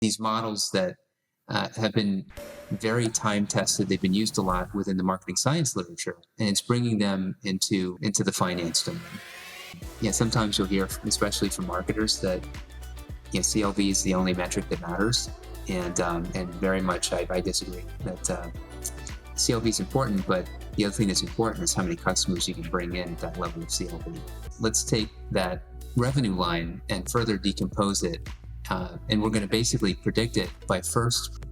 These models that have been very time tested. They've been used a lot within the marketing science literature, and it's bringing them into the finance domain. Yeah, sometimes you'll hear, especially from marketers, that CLV is the only metric that matters, and very much I disagree. That CLV is important, but the other thing that's important is how many customers you can bring in at that level of CLV. Let's take that revenue line and further decompose it, and we're going to basically predict it by first.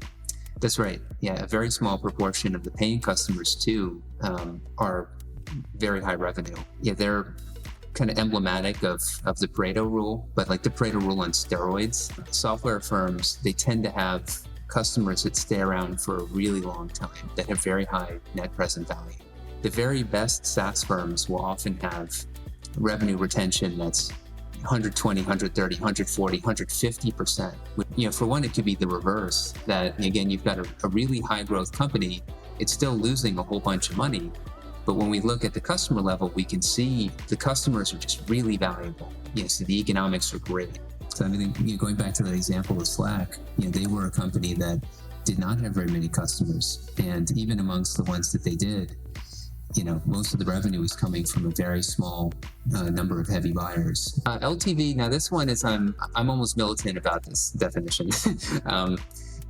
That's right. Yeah, a very small proportion of the paying customers too are very high revenue. Yeah, they're kind of emblematic of the Pareto rule, but like the Pareto rule on steroids. Software firms, they tend to have customers that stay around for a really long time, that have very high net present value. The very best SaaS firms will often have revenue retention that's 120, 130, 140, 150%. For one, it could be the reverse, that again, you've got a really high growth company, it's still losing a whole bunch of money. But when we look at the customer level, we can see the customers are just really valuable. So the economics are great. So I mean, going back to that example of Slack, they were a company that did not have very many customers. And even amongst the ones that they did, most of the revenue is coming from a very small number of heavy buyers. LTV, now this one is, I'm almost militant about this definition.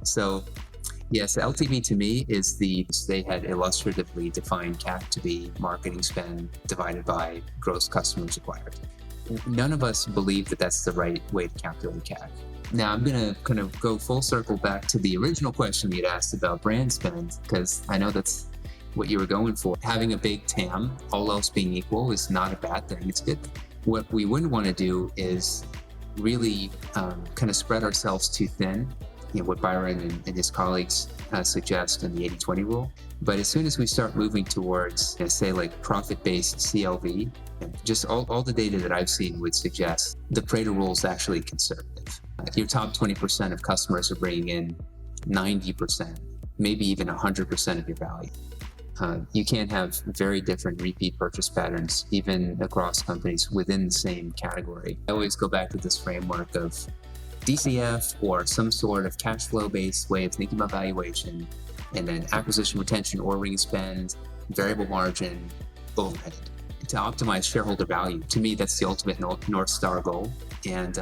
So yes, LTV to me is they had illustratively defined CAC to be marketing spend divided by gross customers acquired. None of us believe that that's the right way to calculate CAC. Now I'm going to kind of go full circle back to the original question you had asked about brand spend, because I know that's what you were going for. Having a big TAM, all else being equal, is not a bad thing. It's good. What we wouldn't want to do is really kind of spread ourselves too thin. What Byron and his colleagues suggest in the 80-20 rule. But as soon as we start moving towards, say, like profit-based CLV, just all the data that I've seen would suggest the Pareto rule is actually conservative. Your top 20% of customers are bringing in 90%, maybe even 100% of your value. You can't have very different repeat purchase patterns, even across companies within the same category. I always go back to this framework of DCF, or some sort of cash flow-based way of thinking about valuation, and then acquisition, retention, ordering spend, variable margin, overhead, to optimize shareholder value. To me, that's the ultimate North Star goal. And